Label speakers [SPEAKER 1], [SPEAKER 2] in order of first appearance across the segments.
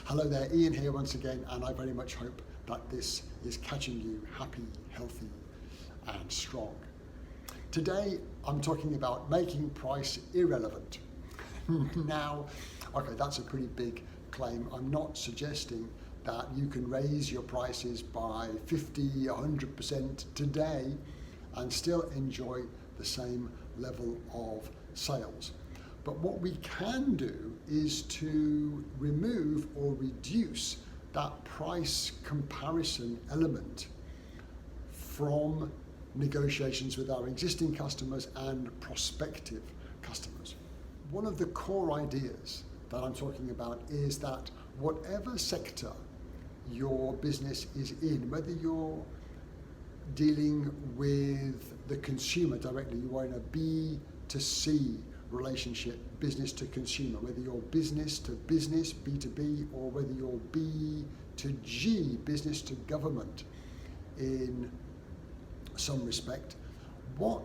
[SPEAKER 1] Hello there, Ian here once again, and I very much hope that this is catching you happy, healthy, and strong. Today, I'm talking about making price irrelevant. Now, okay, that's a pretty big claim. I'm not suggesting that you can raise your prices by 50, 100% today and still enjoy the same level of sales. But what we can do is to remove or reduce that price comparison element from negotiations with our existing customers and prospective customers. One of the core ideas that I'm talking about is that whatever sector your business is in, whether you're dealing with the consumer directly, you are in a B2C relationship, business to consumer, whether you're business to business, B2B, or whether you're B2G, business to government in some respect, what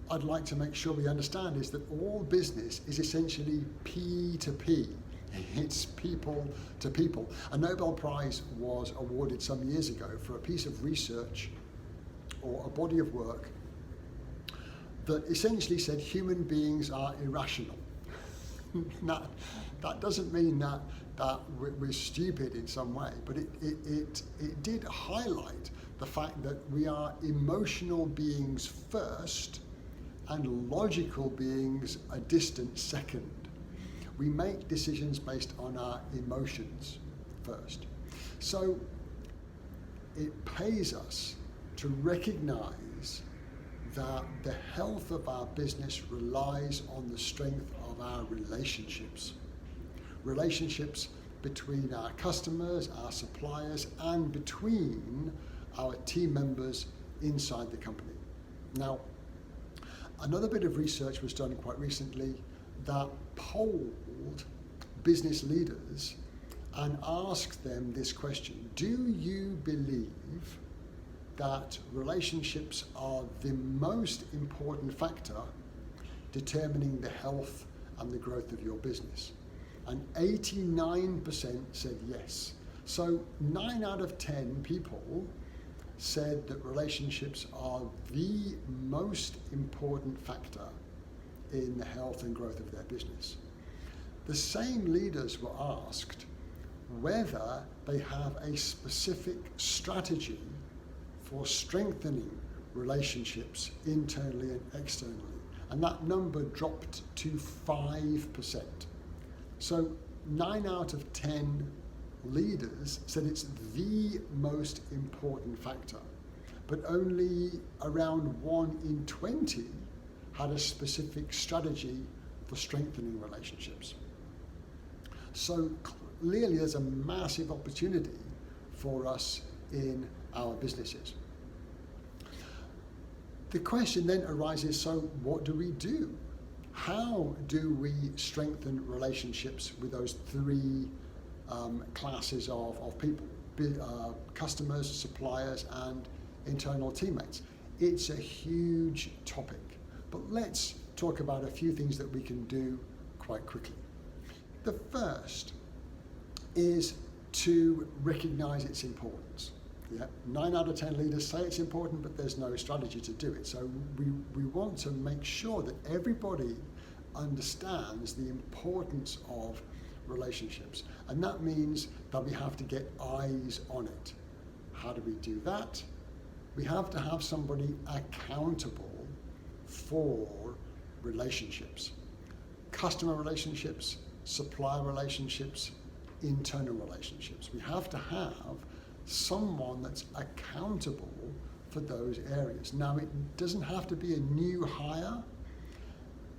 [SPEAKER 1] I'd like to make sure we understand is that all business is essentially P2P. It's people to people. A Nobel Prize was awarded some years ago for a piece of research or a body of work that essentially said human beings are irrational. That doesn't mean that we're stupid in some way, but it did highlight the fact that we are emotional beings first and logical beings a distant second. We make decisions based on our emotions first. So it pays us to recognize that the health of our business relies on the strength of our relationships. Relationships between our customers, our suppliers, and between our team members inside the company. Now, another bit of research was done quite recently that polled business leaders and asked them this question: do you believe that relationships are the most important factor determining the health and the growth of your business? And 89% said yes. So 9 out of 10 people said that relationships are the most important factor in the health and growth of their business. The same leaders were asked whether they have a specific strategy for strengthening relationships internally and externally, and that number dropped to 5%. So 9 out of 10 leaders said it's the most important factor, but only around 1 in 20 had a specific strategy for strengthening relationships. So clearly there's a massive opportunity for us in our businesses. The question then arises, so what do we do? How do we strengthen relationships with those three classes of people, customers, suppliers, and internal teammates? It's a huge topic, but let's talk about a few things that we can do quite quickly. The first is to recognize its importance. Yeah, 9 out of 10 leaders say it's important, but there's no strategy to do it. So we want to make sure that everybody understands the importance of relationships. And that means that we have to get eyes on it. How do we do that? We have to have somebody accountable for relationships. Customer relationships, supplier relationships, internal relationships. We have to have someone that's accountable for those areas. Now, it doesn't have to be a new hire.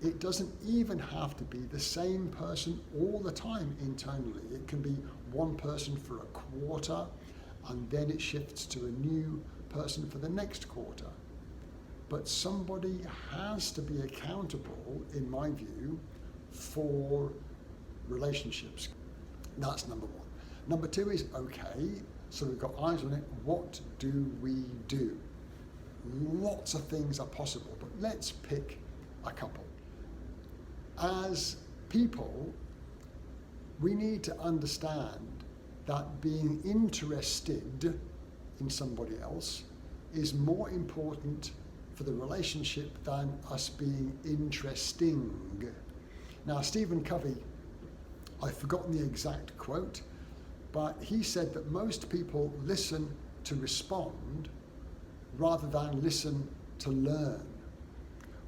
[SPEAKER 1] It doesn't even have to be the same person all the time internally. It can be one person for a quarter, and then it shifts to a new person for the next quarter. But somebody has to be accountable, in my view, for relationships. That's number one. Number two is, okay, so we've got eyes on it, what do we do? Lots of things are possible, but let's pick a couple. As people, we need to understand that being interested in somebody else is more important for the relationship than us being interesting. Now, Stephen Covey, I've forgotten the exact quote, but he said that most people listen to respond rather than listen to learn.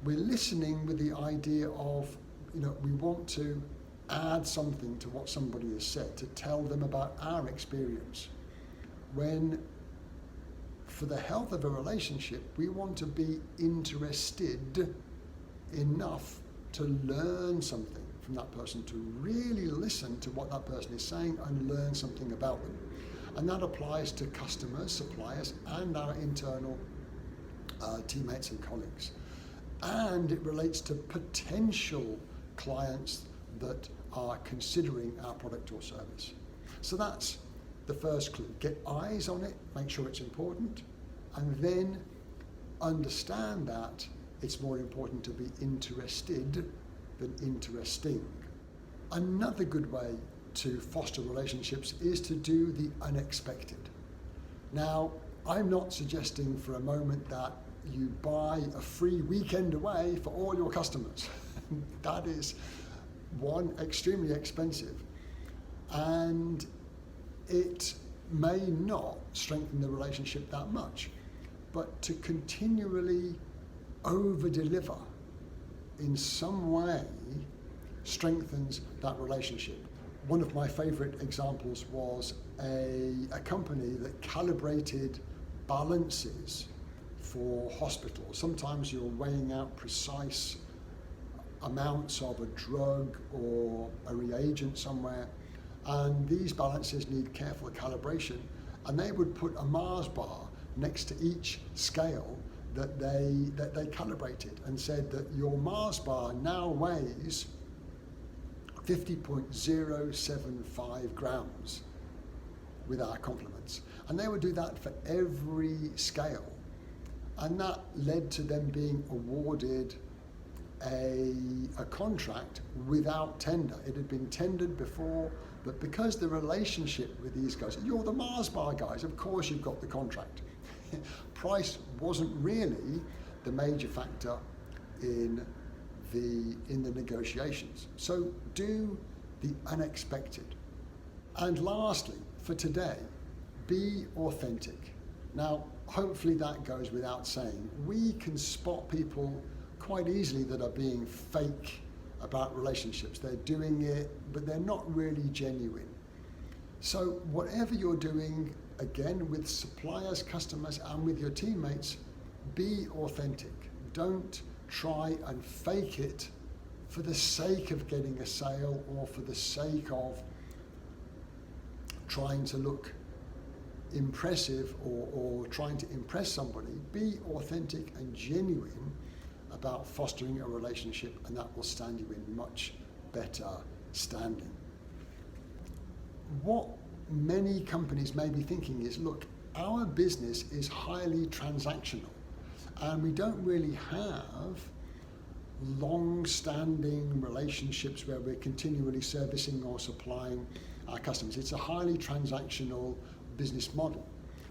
[SPEAKER 1] We're listening with the idea of, we want to add something to what somebody has said, to tell them about our experience. When for the health of a relationship, we want to be interested enough to learn something from that person, to really listen to what that person is saying and learn something about them. And that applies to customers, suppliers, and our internal teammates and colleagues. And it relates to potential clients that are considering our product or service. So that's the first clue. Get eyes on it, make sure it's important, and then understand that it's more important to be interested than interesting. Another good way to foster relationships is to do the unexpected. Now, I'm not suggesting for a moment that you buy a free weekend away for all your customers. That is, one, extremely expensive, and it may not strengthen the relationship that much, but to continually over-deliver in some way strengthens that relationship. One of my favorite examples was a company that calibrated balances for hospitals. Sometimes you're weighing out precise amounts of a drug or a reagent somewhere, and these balances need careful calibration, and they would put a Mars bar next to each scale that they calibrated and said that your Mars bar now weighs 50.075 grams with our compliments. And they would do that for every scale. And that led to them being awarded a contract without tender. It had been tendered before, but because the relationship with these guys, you're the Mars bar guys, of course you've got the contract. Price wasn't really the major factor in the negotiations. So do the unexpected. And lastly, for today, be authentic. Now, hopefully that goes without saying. We can spot people quite easily that are being fake about relationships. They're doing it, but they're not really genuine. So whatever you're doing, again, with suppliers, customers, and with your teammates, be authentic. Don't try and fake it for the sake of getting a sale or for the sake of trying to look impressive or trying to impress somebody. Be authentic and genuine about fostering a relationship, and that will stand you in much better standing. What many companies may be thinking is, look, our business is highly transactional and we don't really have long-standing relationships where we're continually servicing or supplying our customers. It's a highly transactional business model.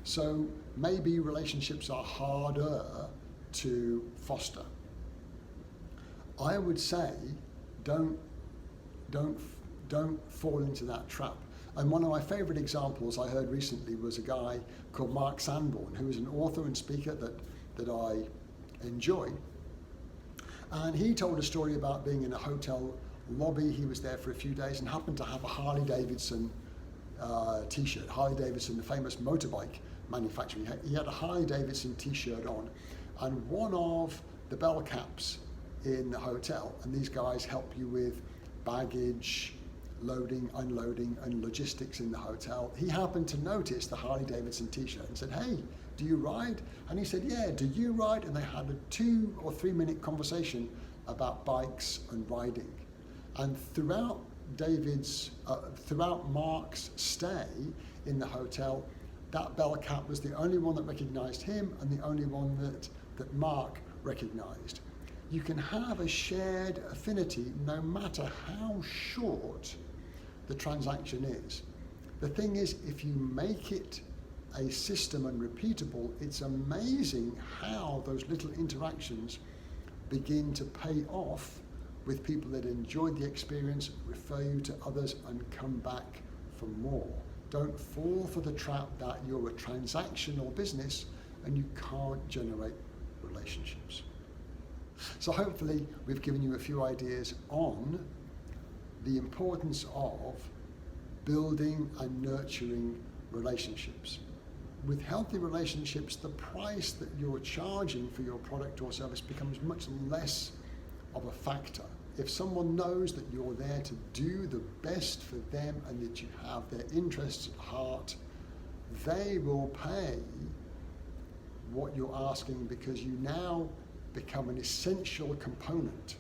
[SPEAKER 1] So maybe relationships are harder to foster. I would say don't fall into that trap. And one of my favorite examples I heard recently was a guy called Mark Sanborn, who is an author and speaker that I enjoy. And he told a story about being in a hotel lobby. He was there for a few days and happened to have a Harley Davidson t-shirt. Harley Davidson, the famous motorbike manufacturer. He had a Harley Davidson t-shirt on, and one of the bell caps in the hotel, and these guys help you with baggage, loading, unloading, and logistics in the hotel. He happened to notice the Harley Davidson t-shirt and said, "Hey, do you ride?" And he said, "Yeah, do you ride?" And they had a 2 or 3 minute conversation about bikes and riding. And throughout Mark's stay in the hotel, that bell cap was the only one that recognized him and the only one that Mark recognized. You can have a shared affinity no matter how short the transaction is. The thing is, if you make it a system and repeatable, it's amazing how those little interactions begin to pay off with people that enjoyed the experience, refer you to others, and come back for more. Don't fall for the trap that you're a transactional business and you can't generate relationships. So hopefully we've given you a few ideas on the importance of building and nurturing relationships. With healthy relationships, the price that you're charging for your product or service becomes much less of a factor. If someone knows that you're there to do the best for them and that you have their interests at heart, they will pay what you're asking because you now become an essential component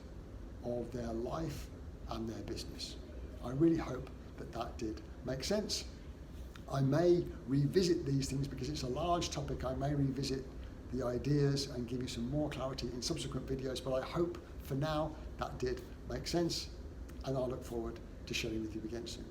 [SPEAKER 1] of their life and their business. I really hope that that did make sense. I may revisit these things because it's a large topic. I may revisit the ideas and give you some more clarity in subsequent videos, but I hope for now that did make sense, and I'll look forward to sharing with you again soon.